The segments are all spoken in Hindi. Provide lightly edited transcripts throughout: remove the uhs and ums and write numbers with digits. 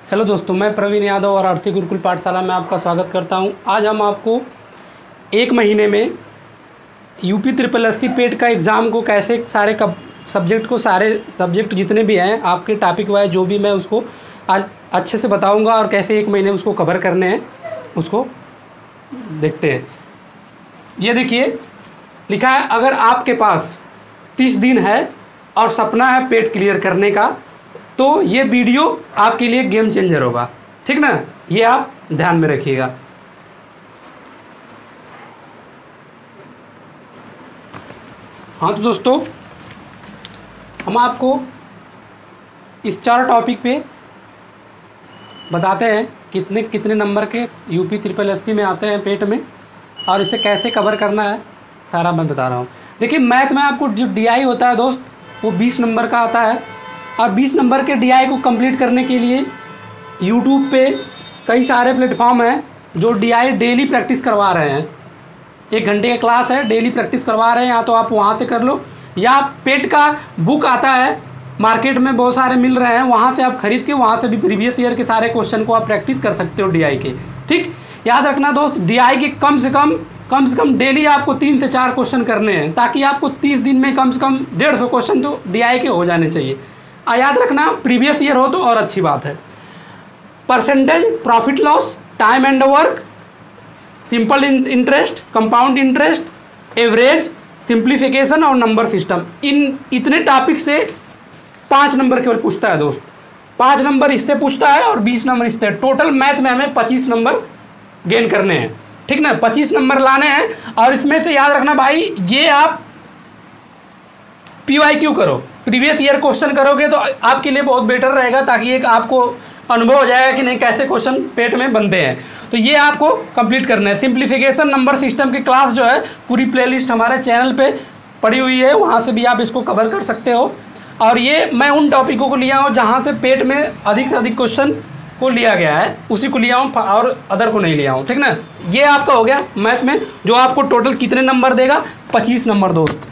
हेलो दोस्तों, मैं प्रवीण यादव और आरती गुरुकुल पाठशाला में आपका स्वागत करता हूं। आज हम आपको एक महीने में यूपी ट्रिपल एससी पेट का एग्ज़ाम को कैसे सारे सब्जेक्ट जितने भी हैं आपके टॉपिक वाइज जो भी मैं उसको आज अच्छे से बताऊंगा और कैसे एक महीने में उसको कवर करने हैं उसको देखते हैं। ये देखिए लिखा है, अगर आपके पास 30 दिन है और सपना है पेट क्लियर करने का तो ये वीडियो आपके लिए गेम चेंजर होगा, ठीक ना। ये आप ध्यान में रखिएगा। हाँ तो दोस्तों, हम आपको इस 4 टॉपिक पे बताते हैं कितने कितने नंबर के यूपी ट्रिपल एससी में आते हैं पेट में और इसे कैसे कवर करना है सारा मैं बता रहा हूँ। देखिए मैथ में आपको जो डीआई होता है दोस्त वो 20 नंबर का आता है और 20 नंबर के डीआई को कंप्लीट करने के लिए यूट्यूब पे कई सारे प्लेटफॉर्म हैं जो डीआई डेली प्रैक्टिस करवा रहे हैं। 1 घंटे का क्लास है, डेली प्रैक्टिस करवा रहे हैं। या तो आप वहाँ से कर लो या पेट का बुक आता है, मार्केट में बहुत सारे मिल रहे हैं, वहाँ से आप खरीद के वहाँ से भी प्रीवियस ईयर के सारे क्वेश्चन को आप प्रैक्टिस कर सकते हो डीआई के। ठीक, याद रखना दोस्त, डीआई के कम से कम डेली आपको 3 से 4 क्वेश्चन करने हैं ताकि आपको 30 दिन में कम से कम 150 क्वेश्चन तो डीआई के हो जाने चाहिए। याद रखना प्रीवियस ईयर हो तो और अच्छी बात है। Percentage, profit loss, time and work, simple interest, compound interest, average, simplification और नंबर सिस्टम, इन इतने टॉपिक से 5 नंबर केवल पूछता है दोस्त। 5 नंबर इससे पूछता है और 20 नंबर इससे। टोटल मैथ में हमें 25 नंबर गेन करने हैं, ठीक ना। 25 नंबर लाने हैं और इसमें से याद रखना भाई, ये आप PYQ करो, प्रीवियस ईयर क्वेश्चन करोगे तो आपके लिए बहुत बेटर रहेगा ताकि एक आपको अनुभव हो जाएगा कि नहीं कैसे क्वेश्चन पेट में बनते हैं। तो ये आपको कंप्लीट करना है। सिंप्लीफिकेशन, नंबर सिस्टम की क्लास जो है पूरी प्लेलिस्ट हमारे चैनल पे पड़ी हुई है, वहाँ से भी आप इसको कवर कर सकते हो। और ये मैं उन टॉपिकों को लिया हूँ जहाँ से पेट में अधिक से अधिक क्वेश्चन को लिया गया है, उसी को लिया हूँ और अदर को नहीं लिया हूँ, ठीक ना। ये आपका हो गया मैथ में, जो आपको टोटल कितने नंबर देगा? 25 नंबर दोस्त।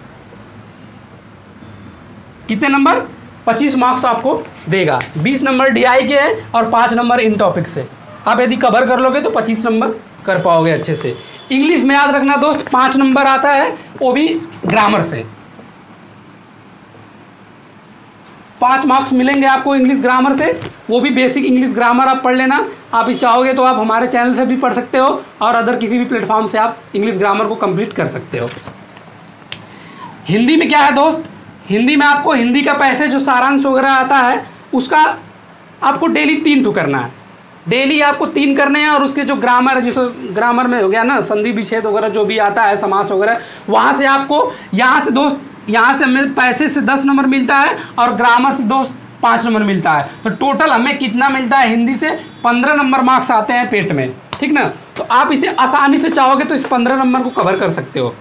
कितने नंबर? 25 मार्क्स आपको देगा। 20 नंबर डीआई के हैं और 5 नंबर इन टॉपिक से। आप यदि कवर कर लोगे तो 25 नंबर कर पाओगे अच्छे से। इंग्लिश में याद रखना दोस्त 5 नंबर आता है, वो भी ग्रामर से। 5 मार्क्स मिलेंगे आपको इंग्लिश ग्रामर से, वो भी बेसिक इंग्लिश ग्रामर आप पढ़ लेना। आप इस चाहोगे तो आप हमारे चैनल से भी पढ़ सकते हो और अदर किसी भी प्लेटफॉर्म से आप इंग्लिश ग्रामर को कंप्लीट कर सकते हो। हिंदी में क्या है दोस्त? हिंदी में आपको हिंदी का पैसे जो सारांश वगैरह आता है उसका आपको डेली 3 करना है। डेली आपको 3 करने हैं और उसके जो ग्रामर है, जैसे ग्रामर में हो गया ना संधि विच्छेद वगैरह जो भी आता है, समास वगैरह, वहाँ से आपको यहाँ से दोस्त, यहाँ से हमें पैसे से 10 नंबर मिलता है और ग्रामर से दोस्त 5 नंबर मिलता है। तो टोटल हमें कितना मिलता है? हिंदी से 15 नंबर मार्क्स आते हैं पेट में, ठीक ना। तो आप इसे आसानी से चाहोगे तो इस 15 नंबर को कवर कर सकते हो।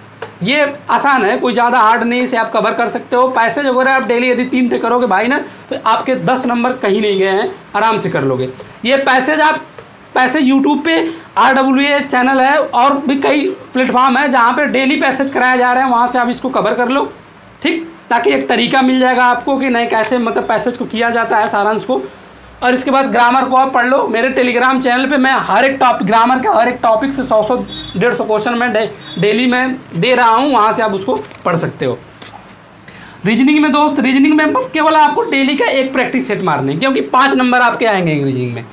ये आसान है, कोई ज़्यादा हार्ड नहीं, इसे आप कवर कर सकते हो। पैसे जो वगैरह आप डेली यदि 3 करोगे भाई ना तो आपके 10 नंबर कहीं नहीं गए हैं, आराम से कर लोगे। ये पैसे यूट्यूब पे RWA चैनल है और भी कई प्लेटफॉर्म है जहाँ पे डेली पैसेज कराए जा रहे हैं, वहाँ से आप इसको कवर कर लो, ठीक, ताकि एक तरीका मिल जाएगा आपको कि नहीं कैसे मतलब पैसेज को किया जाता है, सारांश को। और इसके बाद ग्रामर को आप पढ़ लो। मेरे टेलीग्राम चैनल पे मैं हर एक टॉपिक, ग्रामर के हर एक टॉपिक से 100-150 क्वेश्चन मैं डेली में दे रहा हूँ, वहाँ से आप उसको पढ़ सकते हो। रीजनिंग में दोस्त, रीजनिंग में बस केवल आपको डेली का एक प्रैक्टिस सेट मारने, क्योंकि 5 नंबर आपके आएंगे रीजनिंग में।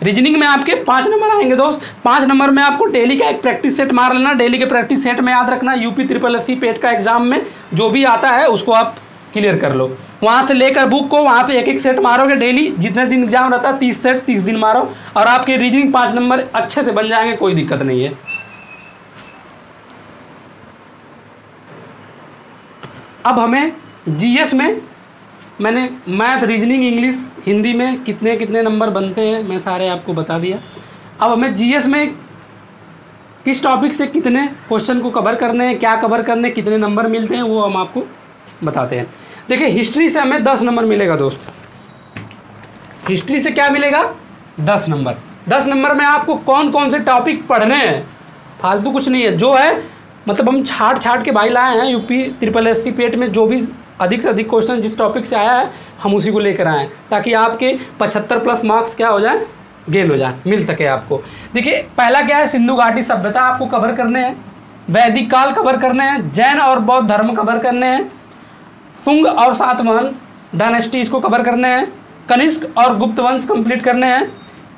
रीजनिंग में आपके 5 नंबर आएंगे दोस्त। 5 नंबर में आपको डेली का एक प्रैक्टिस सेट मार लेना। डेली के प्रैक्टिस सेट में याद रखना यूपी ट्रिपल एससी पेट का एग्जाम में जो भी आता है उसको आप क्लियर कर लो। वहाँ से लेकर बुक को वहाँ से एक सेट मारोगे डेली, जितने दिन एग्जाम रहता है 30 सेट 30 दिन मारो और आपके रीजनिंग 5 नंबर अच्छे से बन जाएंगे, कोई दिक्कत नहीं है। अब हमें जीएस में मैंने मैथ, रीजनिंग, इंग्लिश, हिंदी में कितने कितने नंबर बनते हैं मैं सारे आपको बता दिया। अब हमें जीएस में किस टॉपिक से कितने क्वेश्चन को कवर करने हैं, क्या कवर करने, कितने नंबर मिलते हैं, वो हम आपको बताते हैं। देखिए हिस्ट्री से हमें 10 नंबर मिलेगा दोस्त। हिस्ट्री से क्या मिलेगा? 10 नंबर। 10 नंबर में आपको कौन कौन से टॉपिक पढ़ने हैं, फालतू कुछ नहीं है, जो है मतलब हम छाट के भाई लाए हैं यूपी ट्रिपल एससी पेट में जो भी अधिक से अधिक क्वेश्चन जिस टॉपिक से आया है हम उसी को लेकर आएँ, ताकि आपके 75+ मार्क्स क्या हो जाए, गेन हो जाए, मिल सके आपको। देखिए पहला क्या है, सिंधु घाटी सभ्यता आपको कवर करने हैं, वैदिक काल कवर करने हैं, जैन और बौद्ध धर्म कवर करने हैं, शुंग और सातवाहन डायनेस्टी इसको कवर करने हैं, कनिष्क और गुप्त वंश कंप्लीट करने हैं,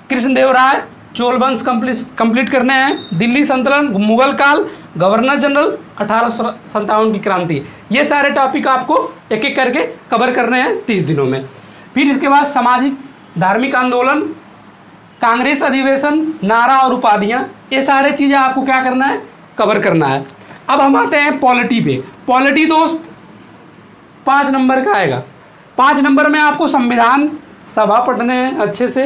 कृष्णदेवराय चोल वंश कंप्लीट करने हैं, दिल्ली संतुलन, मुगल काल, गवर्नर जनरल, 1857 की क्रांति। ये सारे टॉपिक आपको एक एक करके कवर करने हैं 30 दिनों में। फिर इसके बाद सामाजिक धार्मिक आंदोलन, कांग्रेस अधिवेशन, नारा और उपाधियाँ, ये सारे चीज़ें आपको क्या करना है, कवर करना है। अब हम आते हैं पॉलिटी पे। पॉलिटी दोस्त 5 नंबर का आएगा। 5 नंबर में आपको संविधान सभा पढ़ने हैं, अच्छे से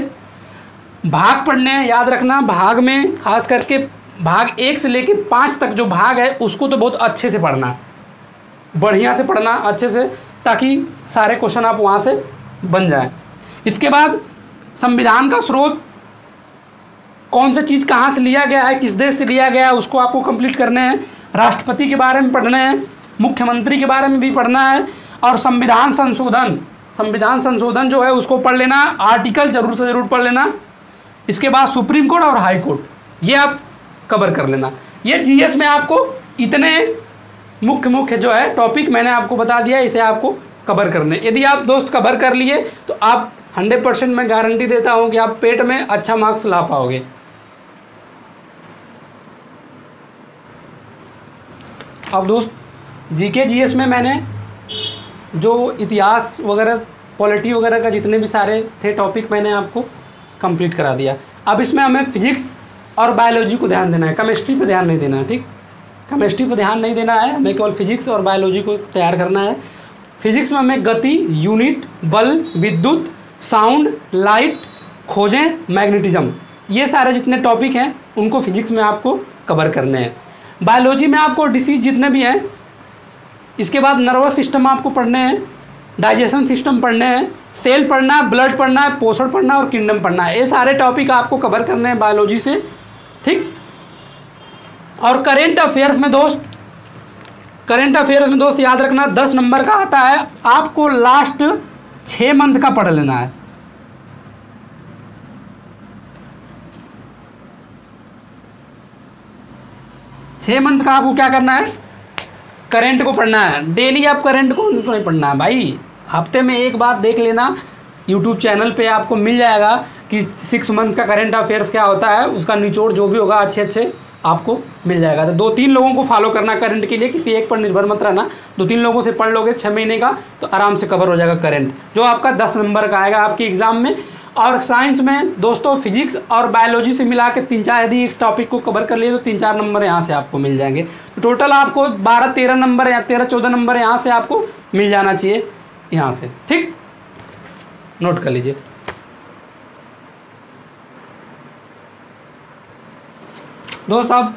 भाग पढ़ने हैं, याद रखना। भाग में खास करके भाग 1 से लेकर 5 तक जो भाग है उसको तो बहुत अच्छे से पढ़ना, बढ़िया से पढ़ना अच्छे से, ताकि सारे क्वेश्चन आप वहाँ से बन जाए। इसके बाद संविधान का स्रोत, कौन सा चीज़ कहाँ से लिया गया है, किस देश से लिया गया है, उसको आपको कंप्लीट करने हैं। राष्ट्रपति के बारे में पढ़ने हैं, मुख्यमंत्री के बारे में भी पढ़ना है, और संविधान संशोधन जो है उसको पढ़ लेना, आर्टिकल जरूर से ज़रूर पढ़ लेना। इसके बाद सुप्रीम कोर्ट और हाई कोर्ट, ये आप कवर कर लेना। ये जीएस में आपको इतने मुख्य जो है टॉपिक मैंने आपको बता दिया, इसे आपको कवर करने। यदि आप दोस्त कवर कर लिए तो आप 100% मैं गारंटी देता हूँ कि आप पेट में अच्छा मार्क्स ला पाओगे। अब दोस्त जीके जीएस में मैंने जो इतिहास वगैरह, पॉलिटी वगैरह का जितने भी सारे थे टॉपिक मैंने आपको कंप्लीट करा दिया। अब इसमें हमें फिजिक्स और बायोलॉजी को ध्यान देना है, केमिस्ट्री पे ध्यान नहीं देना है, ठीक। केमिस्ट्री पे ध्यान नहीं देना है, हमें केवल फिजिक्स और बायोलॉजी को तैयार करना है। फिजिक्स में हमें गति, यूनिट, बल, विद्युत, साउंड, लाइट, खोजें, मैग्नेटिज्म, ये सारे जितने टॉपिक हैं उनको फिजिक्स में आपको कवर करने हैं। बायोलॉजी में आपको डिसीज जितने भी हैं, इसके बाद नर्वस सिस्टम आपको पढ़ने हैं, डाइजेशन सिस्टम पढ़ने हैं, सेल पढ़ना है, ब्लड पढ़ना है, पोषण पढ़ना है और किंगडम पढ़ना है। ये सारे टॉपिक आपको कवर करने हैं बायोलॉजी से, ठीक। और करेंट अफेयर्स में दोस्त याद रखना 10 नंबर का आता है, आपको लास्ट 6 मंथ का पढ़ लेना है। छः मंथ का आपको क्या करना है, करंट को पढ़ना है। डेली आप करंट को नहीं पढ़ना है भाई, हफ्ते में एक बार देख लेना, यूट्यूब चैनल पे आपको मिल जाएगा कि 6 मंथ का करंट अफेयर्स क्या होता है, उसका निचोड़ जो भी होगा अच्छे आपको मिल जाएगा। तो 2-3 लोगों को फॉलो करना करंट के लिए, किसी एक पर निर्भर मत रहना। 2-3 लोगों से पढ़ लोगे 6 महीने का तो आराम से कवर हो जाएगा करंट, जो आपका 10 नंबर का आएगा आपके एग्ज़ाम में। और साइंस में दोस्तों फिजिक्स और बायोलॉजी से मिला के 3-4 यदि इस टॉपिक को कवर कर लिए तो 3-4 नंबर यहाँ से आपको मिल जाएंगे। तो टोटल आपको 12-13 नंबर या 13-14 नंबर यहाँ से आपको मिल जाना चाहिए, यहाँ से, ठीक। नोट कर लीजिए। दोस्त अब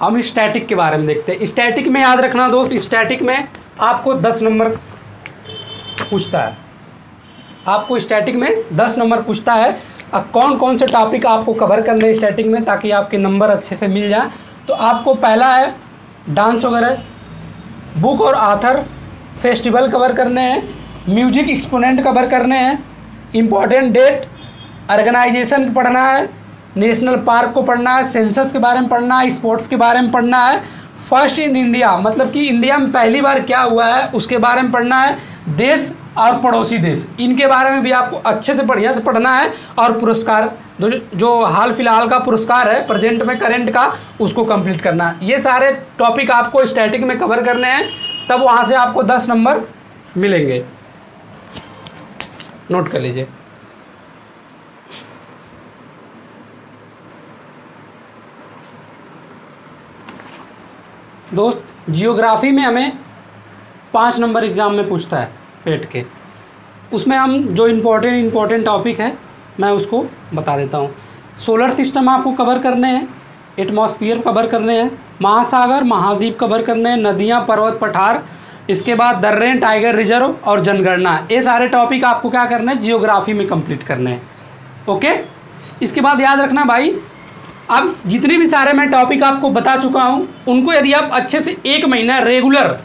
हम स्टैटिक के बारे में देखते हैं। स्टैटिक में याद रखना दोस्त, स्टैटिक में आपको 10 नंबर पूछता है, आपको स्टैटिक में 10 नंबर पूछता है। अब कौन कौन से टॉपिक आपको कवर करने हैं स्टैटिक में ताकि आपके नंबर अच्छे से मिल जाए। तो आपको पहला है डांस वगैरह, बुक और आथर, फेस्टिवल कवर करने हैं, म्यूजिक एक्सपोनेंट कवर करने हैं, इम्पॉर्टेंट डेट, ऑर्गेनाइजेशन पढ़ना है, नेशनल पार्क को पढ़ना है, सेंसस के बारे में पढ़ना है, स्पोर्ट्स के बारे में पढ़ना है, फर्स्ट इन इंडिया मतलब कि इंडिया में पहली बार क्या हुआ है उसके बारे में पढ़ना है, देश और पड़ोसी देश इनके बारे में भी आपको अच्छे से बढ़िया से पढ़ना है, और पुरस्कार जो हाल फिलहाल का पुरस्कार है प्रेजेंट में करंट का उसको कंप्लीट करना है। ये सारे टॉपिक आपको स्टैटिक में कवर करने हैं, तब वहाँ से आपको 10 नंबर मिलेंगे। नोट कर लीजिए। दोस्त जियोग्राफी में हमें 5 नंबर एग्ज़ाम में पूछता है पेट के, उसमें हम जो इम्पोर्टेंट टॉपिक है मैं उसको बता देता हूँ। सोलर सिस्टम आपको कवर करने हैं, एटमॉस्फेयर कवर करने हैं, महासागर महाद्वीप कवर करने हैं, नदियाँ पर्वत पठार, इसके बाद दर्रे टाइगर रिजर्व और जनगणना, ये सारे टॉपिक आपको क्या करना है जियोग्राफी में कंप्लीट करने हैं। ओके, इसके बाद याद रखना भाई, अब जितने भी सारे मैं टॉपिक आपको बता चुका हूँ उनको यदि आप अच्छे से 1 महीना रेगुलर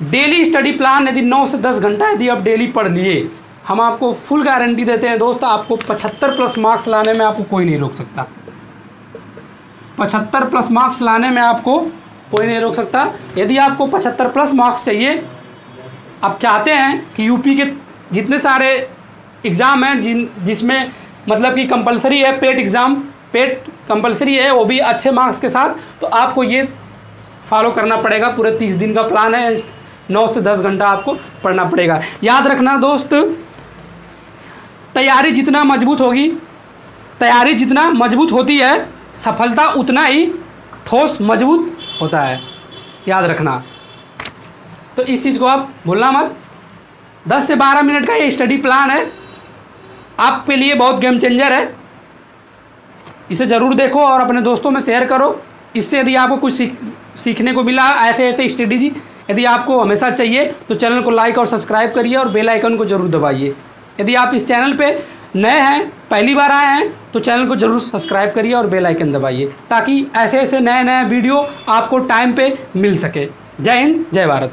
डेली स्टडी प्लान यदि 9 से 10 घंटा यदि आप डेली पढ़ लिए, हम आपको फुल गारंटी देते हैं दोस्त, आपको 75 प्लस मार्क्स लाने में आपको कोई नहीं रोक सकता। 75 प्लस मार्क्स लाने में आपको कोई नहीं रोक सकता। यदि आपको 75 प्लस मार्क्स चाहिए, आप चाहते हैं कि यूपी के जितने सारे एग्ज़ाम हैं जिसमें मतलब कि कंपलसरी है पेट एग्ज़ाम, पेट कंपलसरी है वो भी अच्छे मार्क्स के साथ, तो आपको ये फॉलो करना पड़ेगा। पूरे 30 दिन का प्लान है, 9 से 10 घंटा आपको पढ़ना पड़ेगा। याद रखना दोस्त, तैयारी जितना मजबूत होगी, तैयारी जितना मजबूत होती है, सफलता उतना ही ठोस मजबूत होता है। याद रखना, तो इस चीज़ को आप भूलना मत। 10 से 12 मिनट का ये स्टडी प्लान है, आपके लिए बहुत गेम चेंजर है। इसे ज़रूर देखो और अपने दोस्तों में शेयर करो। इससे यदि आपको कुछ सीखने को मिला, ऐसे स्ट्रेटेजी यदि आपको हमेशा चाहिए, तो चैनल को लाइक और सब्सक्राइब करिए और बेल आइकन को ज़रूर दबाइए। यदि आप इस चैनल पे नए हैं, पहली बार आए हैं, तो चैनल को ज़रूर सब्सक्राइब करिए और बेल आइकन दबाइए, ताकि ऐसे नए वीडियो आपको टाइम पे मिल सके। जय हिंद, जय भारत।